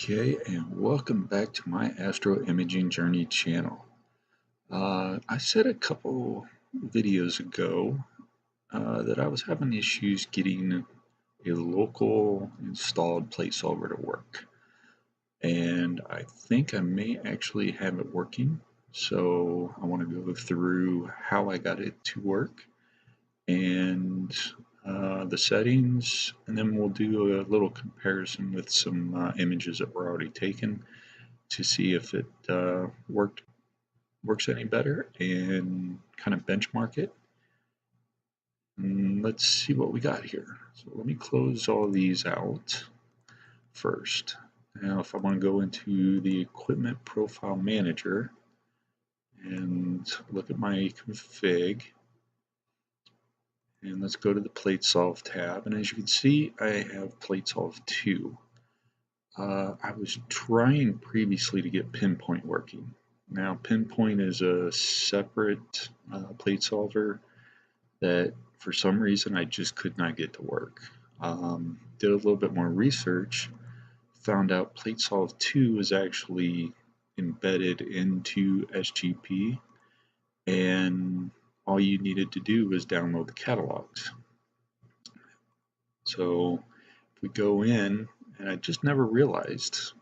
Okay, and welcome back to my Astro Imaging Journey channel. I said a couple videos ago that I was having issues getting a local installed plate solver to work, and I think I may actually have it working. So I want to go through how I got it to work and the settings, and then we'll do a little comparison with some images that were already taken to see if it works any better and kind of benchmark it. And let's see what we got here. So let me close all these out first. Now if I want to go into the equipment profile manager and look at my config, and let's go to the plate solve tab, and as you can see I have plate solve 2. I was trying previously to get pinpoint working. Now pinpoint is a separate plate solver that for some reason I just could not get to work. Did a little bit more research, found out plate solve 2 is actually embedded into SGP, and all you needed to do was download the catalogs. So if we go in, and I just never realized,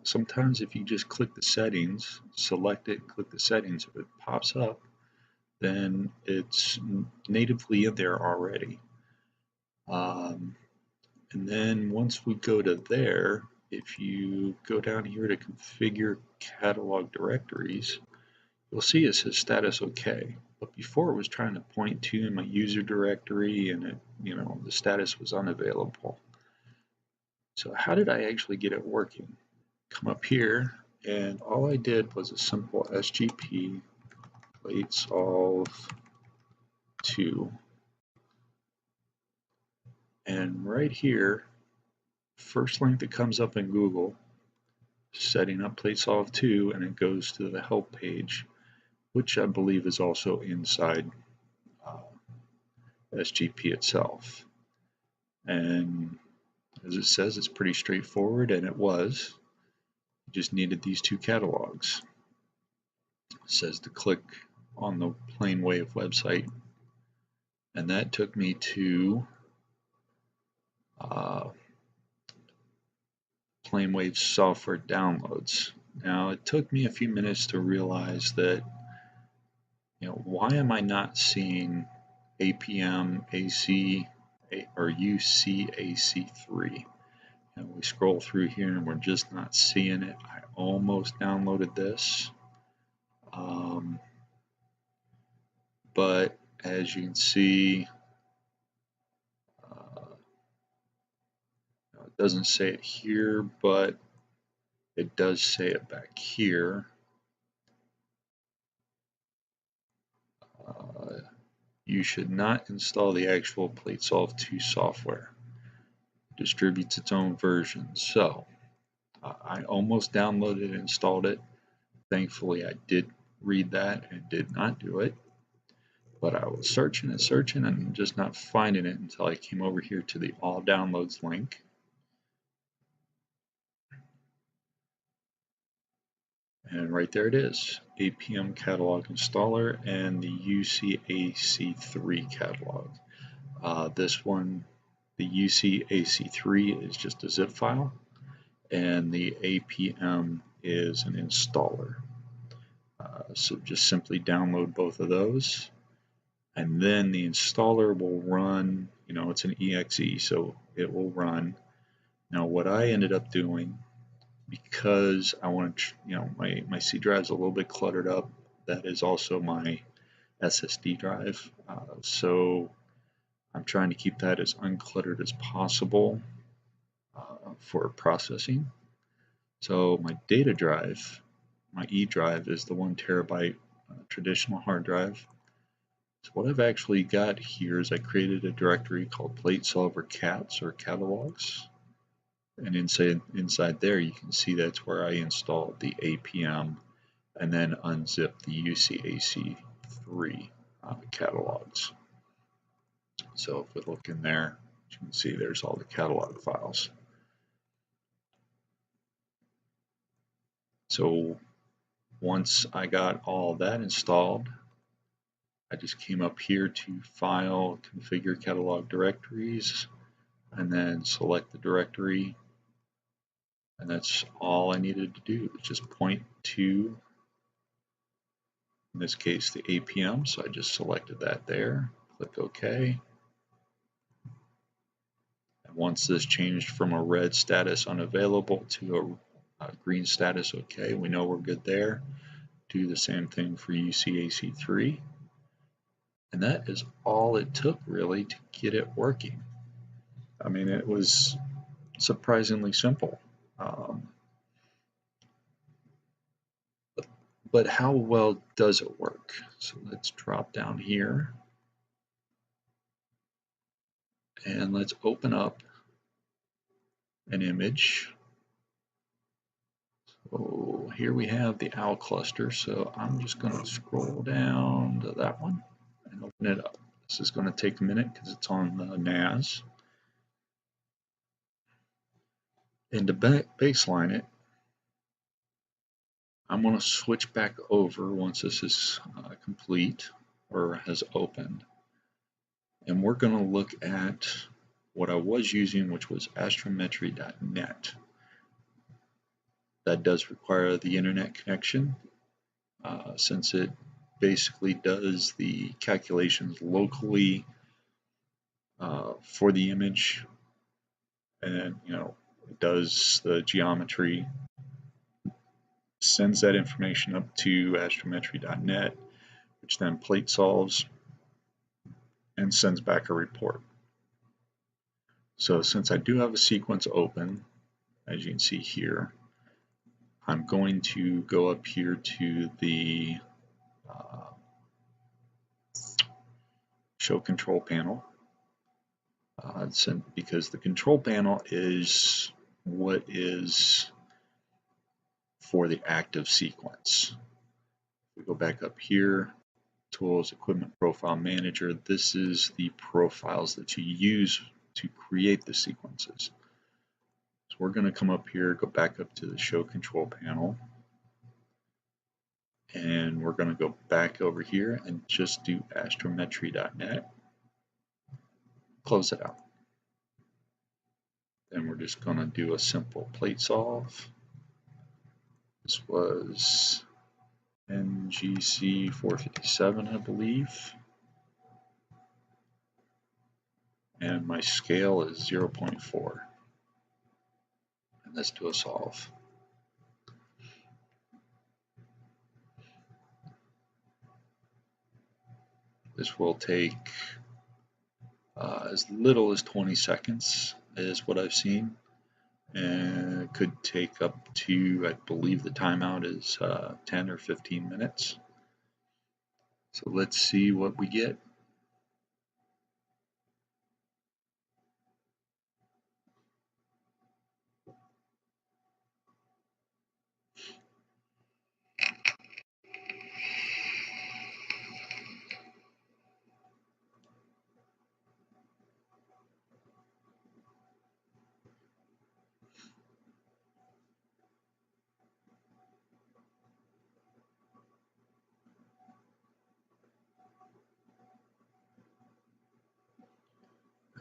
sometimes if you just click the settings, select it, click the settings, if it pops up, then it's natively in there already. And then once we go to there, if you go down here to configure catalog directories, you'll see it says status OK. But before it was trying to point to my user directory, and it, the status was unavailable. So how did I actually get it working? Come up here, and all I did was a simple SGP plate solve 2. And right here, first link that comes up in Google, setting up plate solve 2, and it goes to the help page, which I believe is also inside SGP itself. And as it says, it's pretty straightforward, and it was. You just needed these 2 catalogs. It says to click on the PlaneWave website, and that took me to PlaneWave software downloads. Now it took me a few minutes to realize that, why am I not seeing APM AC or UCAC3? And we scroll through here and we're just not seeing it. I almost downloaded this, but as you can see, it doesn't say it here, but it does say it back here. You should not install the actual plate solve 2 software. It distributes its own version. So I almost downloaded and installed it. Thankfully I did read that and did not do it. But I was searching and searching and just not finding it until I came over here to the all downloads link. And right there it is, APM catalog installer and the UCAC3 catalog. This one, the UCAC3 is just a zip file, and the APM is an installer. So just simply download both of those, and then the installer will run, it's an EXE, so it will run. Now what I ended up doing, because I want to, my C drive's a little bit cluttered up, that is also my SSD drive, so I'm trying to keep that as uncluttered as possible for processing. So my data drive, my E drive, is the 1 terabyte traditional hard drive. So what I've actually got here is I created a directory called plate solver cats or catalogs. And inside there, you can see that's where I installed the APM and then unzipped the UCAC3 catalogs. So if we look in there, you can see there's all the catalog files. So once I got all that installed, I just came up here to File, Configure Catalog Directories, and then select the directory. And that's all I needed to do. Just point to, in this case, the APM. So I just selected that there. Click OK. And once this changed from a red status unavailable to a green status OK, we know we're good there. Do the same thing for UC-AC3. And that is all it took really to get it working. I mean, it was surprisingly simple. But how well does it work? So let's drop down here and let's open up an image. So here we have the owl cluster. So I'm just going to scroll down to that one and open it up. This is going to take a minute because it's on the NAS. And to baseline it, I'm going to switch back over once this is complete or has opened. And we're going to look at what I was using, which was astrometry.net. That does require the internet connection since it basically does the calculations locally for the image, and it does the geometry, sends that information up to astrometry.net, which then plate solves and sends back a report. So since I do have a sequence open, as you can see here, I'm going to go up here to the show control panel, because the control panel is what is for the active sequence. We go back up here, Tools, Equipment Profile Manager. This is the profiles that you use to create the sequences. So we're going to come up here, go back up to the show control panel, and we're going to go back over here and just do astrometry.net. Close it out. Then we're just going to do a simple plate solve. This was NGC 457, I believe. And my scale is 0.4. And let's do a solve. This will take as little as 20 seconds is what I've seen. And it could take up to, I believe the timeout is 10 or 15 minutes. So let's see what we get.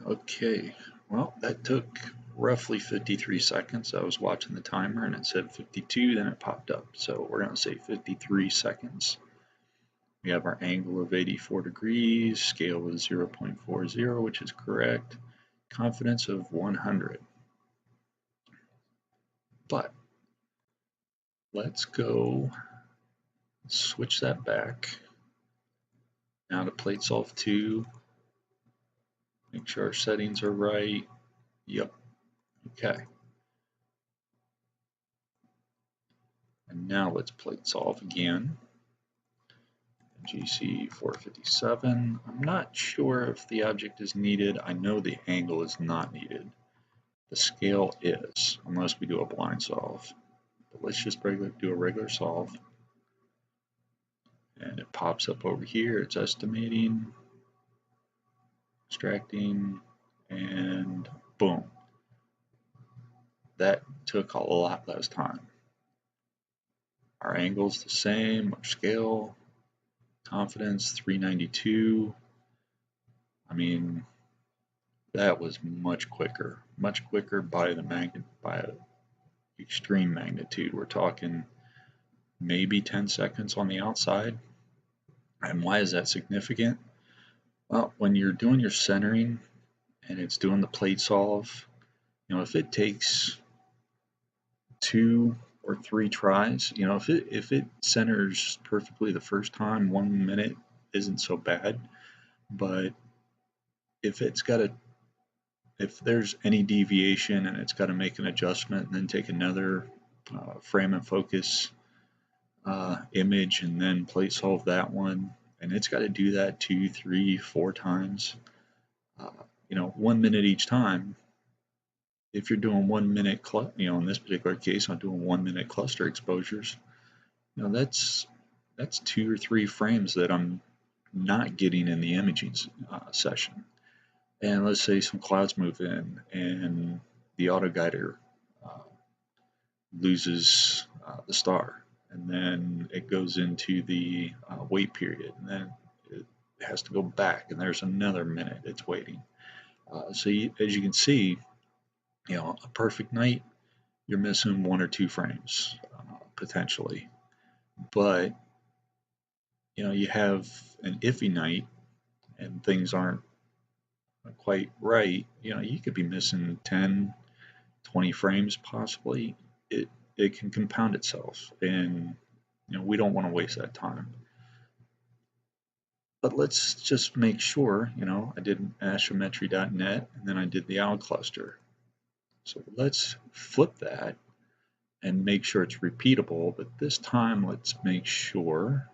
Okay, well, that took roughly 53 seconds. I was watching the timer and it said 52, then it popped up. So we're going to say 53 seconds. We have our angle of 84 degrees, scale is 0.40, which is correct, confidence of 100. But let's go switch that back. Now to plate solve 2. Make sure our settings are right. Yep. Okay. And now let's plate solve again. GC 457. I'm not sure if the object is needed. I know the angle is not needed. The scale is, unless we do a blind solve. But let's just do a regular solve. And it pops up over here. It's estimating, extracting, and boom. That took a lot less time. Our angle's the same, our scale, confidence 392. I mean, that was much quicker by extreme magnitude. We're talking maybe 10 seconds on the outside. And why is that significant? Well, when you're doing your centering and it's doing the plate solve, you know, if it takes 2 or 3 tries, you know, if it centers perfectly the first time, 1 minute isn't so bad. But if there's any deviation and it's got to make an adjustment and then take another frame and focus image and then plate solve that one, and it's got to do that 2, 3, 4 times, you know, 1 minute each time. If you're doing 1 minute, you know, in this particular case, I'm doing 1 minute cluster exposures. You know, that's 2 or 3 frames that I'm not getting in the imaging session. And let's say some clouds move in and the auto guider loses the star, and then it goes into the wait period, and then it has to go back, and there's another minute it's waiting. So as you can see, you know, a perfect night, you're missing 1 or 2 frames potentially. But you know, you have an iffy night and things aren't quite right, you know, you could be missing 10, 20 frames possibly. It can compound itself, and you know, we don't want to waste that time. But let's just make sure, you know, I did astrometry.net and then I did the owl cluster. So let's flip that and make sure it's repeatable, but this time let's make sure,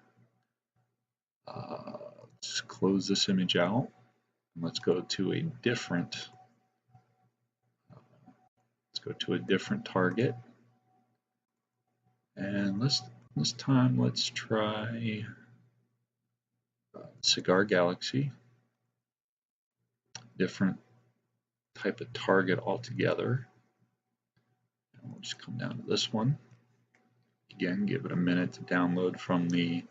let's close this image out. Let's go to a different target, and this time let's try Cigar Galaxy, different type of target altogether. And we'll just come down to this one again, give it a minute to download from the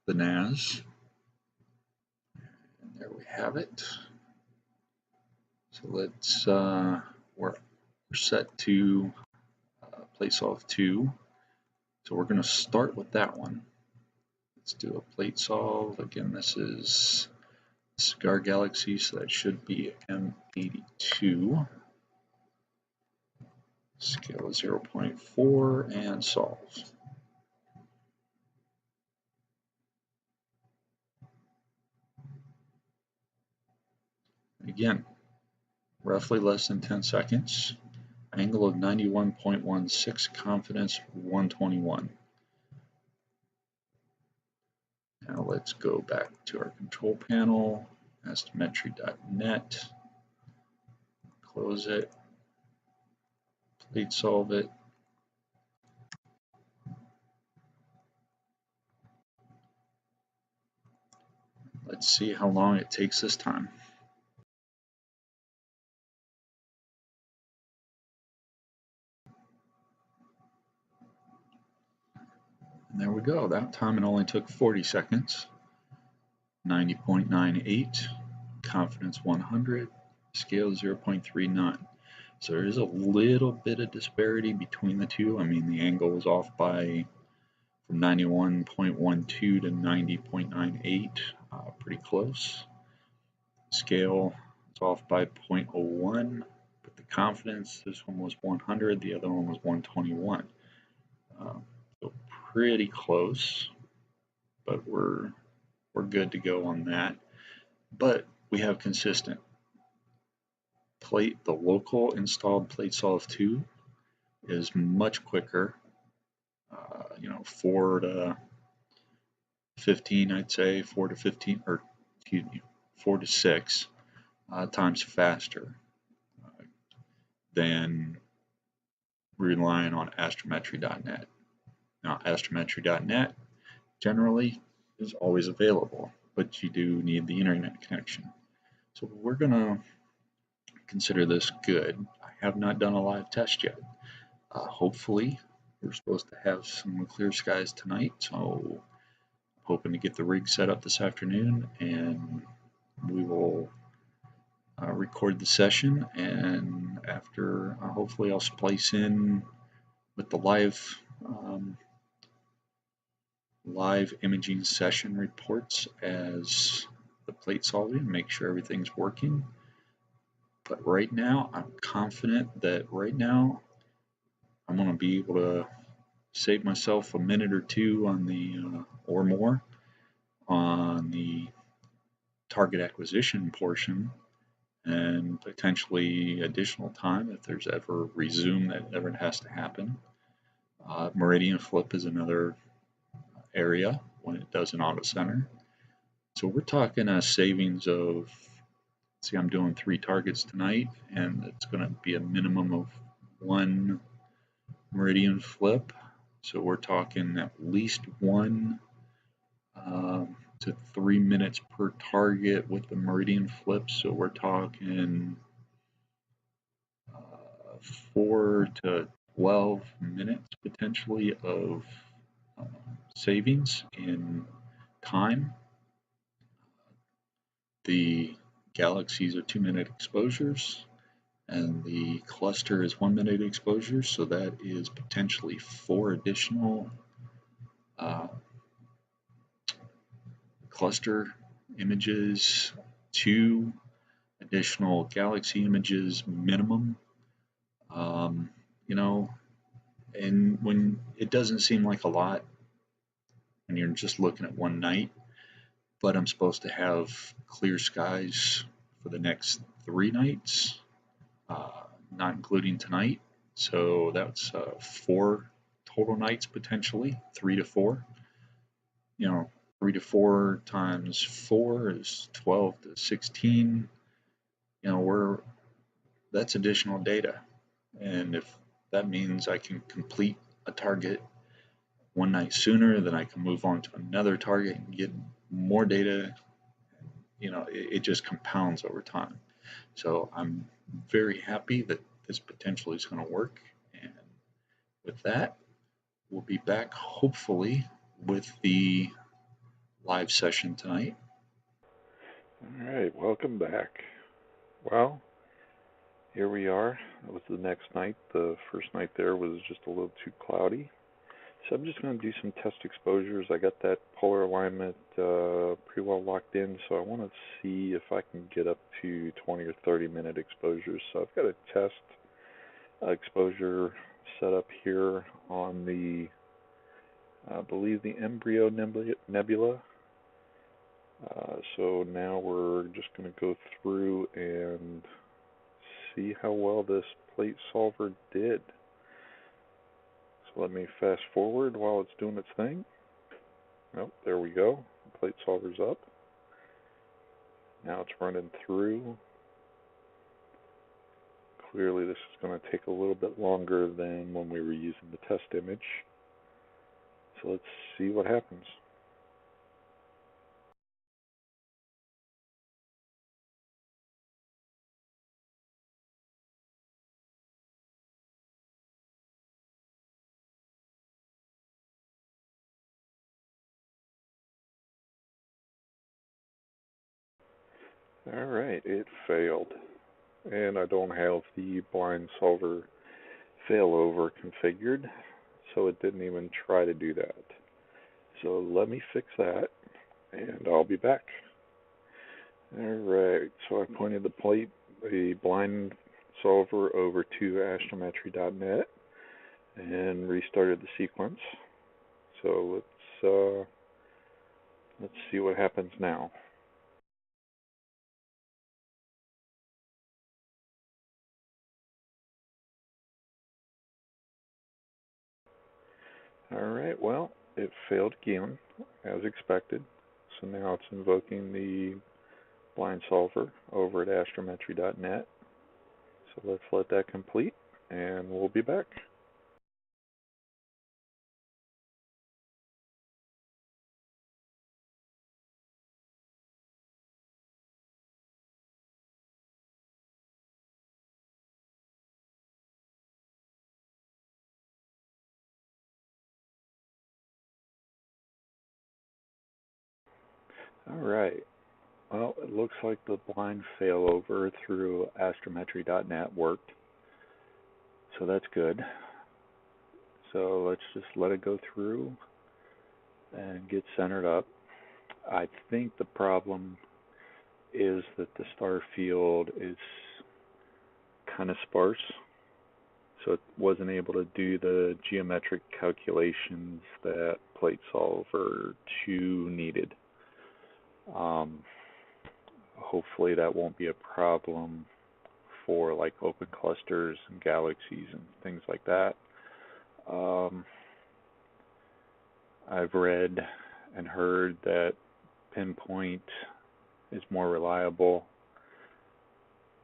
NAS. And there we have it. So let's we're set to plate solve 2. So we're going to start with that one. Let's do a plate solve. Again, this is Cigar Galaxy, so that should be M82. Scale is 0.4 and solve. Again, roughly less than 10 seconds. Angle of 91.16, confidence 121. Now let's go back to our control panel, astrometry.net, close it, plate solve it. Let's see how long it takes this time. And there we go. That time it only took 40 seconds. 90.98, confidence 100, scale 0.39. So there is a little bit of disparity between the two. I mean, the angle was off by from 91.12 to 90.98, pretty close. Scale is off by 0.01, but the confidence, this one was 100, the other one was 121. So pretty close, but we're good to go on that. But we have consistent plate. The local installed plate solve 2 is much quicker. You know, 4 to 15, I'd say 4 to 15, or excuse me, 4 to 6 times faster than relying on astrometry.net. Now, astrometry.net generally is always available, but you do need the internet connection. So we're going to consider this good. I have not done a live test yet. Hopefully We're supposed to have some clear skies tonight, so I'm hoping to get the rig set up this afternoon, and we will record the session, and after hopefully I'll splice in with the live imaging session reports as the plate solving, make sure everything's working. But right now I'm confident that right now I'm going to be able to save myself a minute or two on the or more on the target acquisition portion, and potentially additional time if there's ever resume that ever has to happen. Meridian flip is another area when it does an auto center. So we're talking a savings of, see, I'm doing 3 targets tonight, and it's going to be a minimum of 1 meridian flip. So we're talking at least 1 to 3 minutes per target with the meridian flip. So we're talking 4 to 12 minutes potentially of savings in time. The galaxies are 2-minute exposures, and the cluster is 1-minute exposures, so that is potentially 4 additional cluster images, 2 additional galaxy images minimum. You know, and when it doesn't seem like a lot when you're just looking at one night, but I'm supposed to have clear skies for the next 3 nights, not including tonight. So that's 4 total nights potentially, 3 to 4. You know, 3 to 4 times 4 is 12 to 16. You know, that's additional data, and if that means I can complete a target one night sooner, then I can move on to another target and get more data. You know, it just compounds over time. So I'm very happy that this potentially is going to work. And with that, we'll be back hopefully with the live session tonight. All right, welcome back. Well, here we are. It was the next night. The first night there was just a little too cloudy. So I'm just going to do some test exposures. I got that polar alignment pretty well locked in, so I want to see if I can get up to 20 or 30 minute exposures. So I've got a test exposure set up here on the, I believe, the Embryo Nebula. So now we're just going to go through and see how well this plate solver did. So let me fast forward while it's doing its thing. Oh, there we go. The plate solver's up. Now it's running through. Clearly this is going to take a little bit longer than when we were using the test image. So let's see what happens. Alright, it failed. And I don't have the blind solver failover configured, so it didn't even try to do that. So let me fix that, and I'll be back. Alright, so I pointed the blind solver over to astrometry.net and restarted the sequence. So let's see what happens now. Alright, well, it failed again, as expected. So now it's invoking the blind solver over at astrometry.net. So let's let that complete, and we'll be back. Alright, well, it looks like the blind failover through astrometry.net worked, so that's good. So let's just let it go through and get centered up. I think the problem is that the star field is kind of sparse, so it wasn't able to do the geometric calculations that PlateSolver 2 needed. Hopefully that won't be a problem for like open clusters and galaxies and things like that. I've read and heard that Pinpoint is more reliable,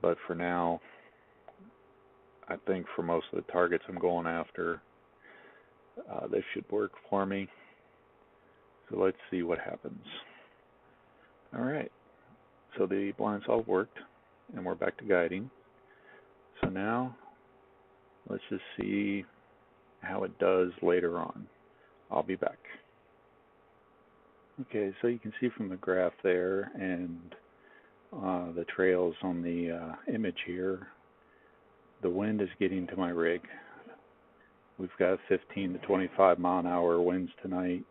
but for now, I think for most of the targets I'm going after, they should work for me. So let's see what happens. Alright, so the blind solve worked, and we're back to guiding. So now, let's just see how it does later on. I'll be back. Okay, so you can see from the graph there and the trails on the image here, the wind is getting to my rig. We've got 15 to 25 mile an hour winds tonight,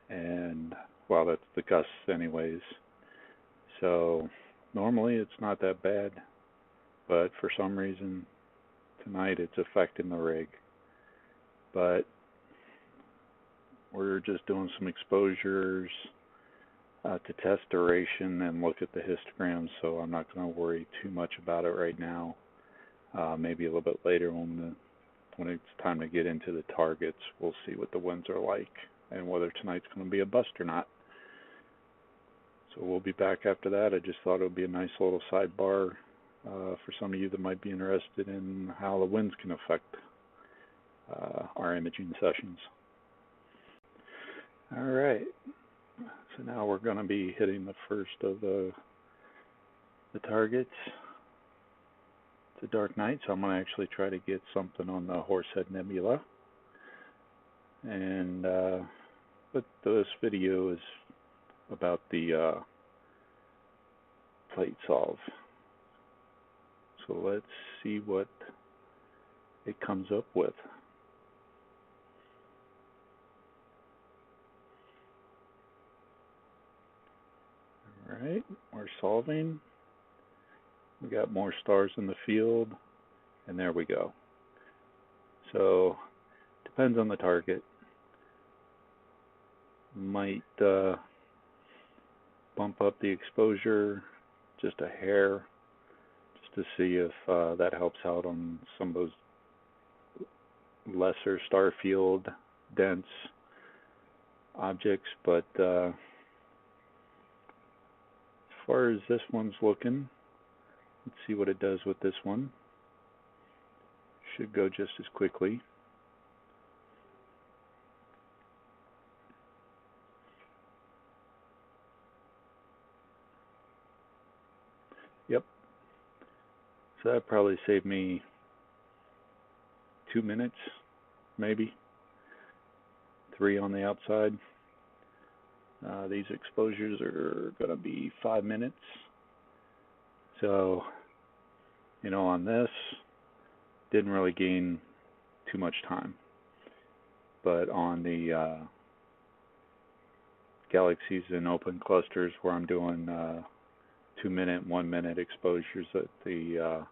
and well, that's the gusts anyways. So normally it's not that bad, but for some reason tonight it's affecting the rig. But we're just doing some exposures to test duration and look at the histograms, so I'm not going to worry too much about it right now. Maybe a little bit later when it's time to get into the targets, we'll see what the winds are like and whether tonight's going to be a bust or not. So we'll be back after that. I just thought it would be a nice little sidebar for some of you that might be interested in how the winds can affect our imaging sessions. Alright, so now we're going to be hitting the first of the targets. It's a dark night, so I'm going to actually try to get something on the Horsehead Nebula. And but this video is about the plate solve. So let's see what it comes up with. Alright, we're solving. We got more stars in the field, and there we go. So, depends on the target. Might bump up the exposure just a hair, just to see if that helps out on some of those lesser star field dense objects. But as far as this one's looking, let's see what it does with this one. Should go just as quickly. Yep. So that probably saved me 2 minutes, maybe 3 on the outside. These exposures are going to be 5 minutes. So, you know, on this, didn't really gain too much time. But on the galaxies and open clusters where I'm doing 2-minute, 1-minute exposures at the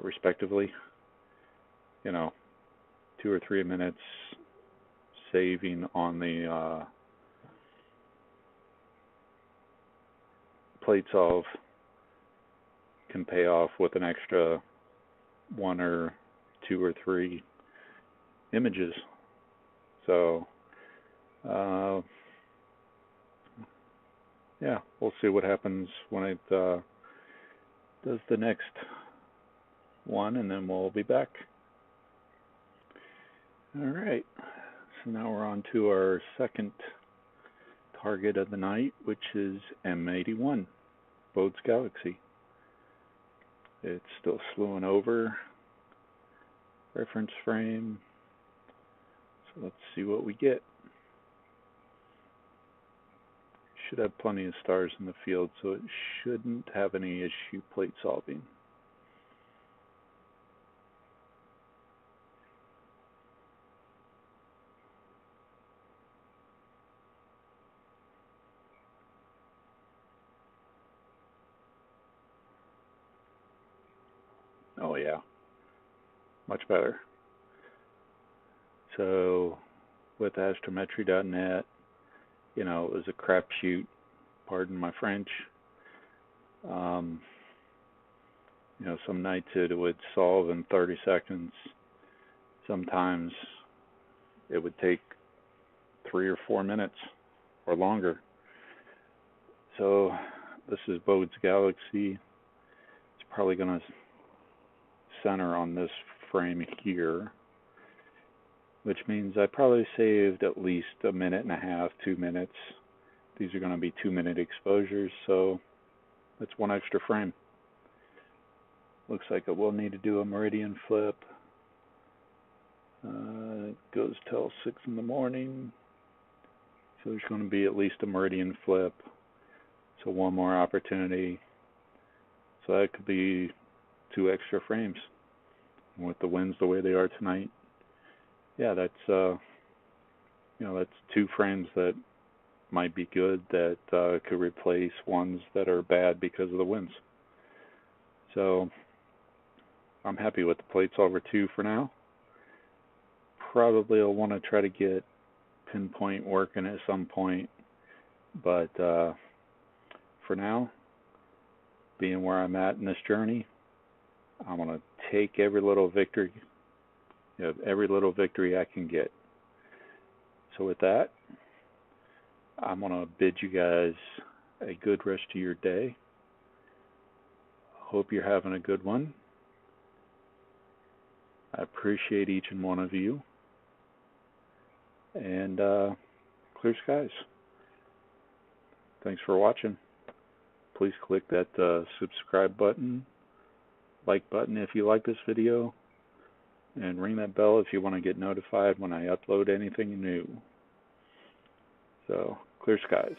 respectively, you know, 2 or 3 minutes saving on the plate solve can pay off with an extra 1 or 2 or 3 images. So yeah, we'll see what happens when it does the next one, and then we'll be back. Alright, so now we're on to our second target of the night, which is M81, Bode's Galaxy. It's still slewing over. Reference frame. So let's see what we get. should have plenty of stars in the field, so it shouldn't have any issue plate solving. Oh yeah, much better. So with astrometry.net, you know, it was a crapshoot, pardon my French. You know, some nights it would solve in 30 seconds. Sometimes it would take 3 or 4 minutes or longer. So this is Bode's Galaxy. It's probably going to center on this frame here, which means I probably saved at least 1.5 minutes, 2 minutes. These are going to be 2-minute exposures, so that's 1 extra frame. Looks like it will need to do a meridian flip. It goes till 6 in the morning, so there's going to be at least a meridian flip. So 1 more opportunity. So that could be 2 extra frames. With the winds the way they are tonight, yeah, that's you know, that's 2 frames that might be good that could replace ones that are bad because of the winds. So I'm happy with the plate solver 2 for now. Probably I'll want to try to get pinpoint working at some point, but for now, being where I'm at in this journey, I'm going to take every little victory, you know, every little victory I can get. So with that, I'm going to bid you guys a good rest of your day. Hope you're having a good one. I appreciate each and one of you. And clear skies. Thanks for watching. Please click that subscribe button, like button if you like this video, and ring that bell if you want to get notified when I upload anything new. So, clear skies.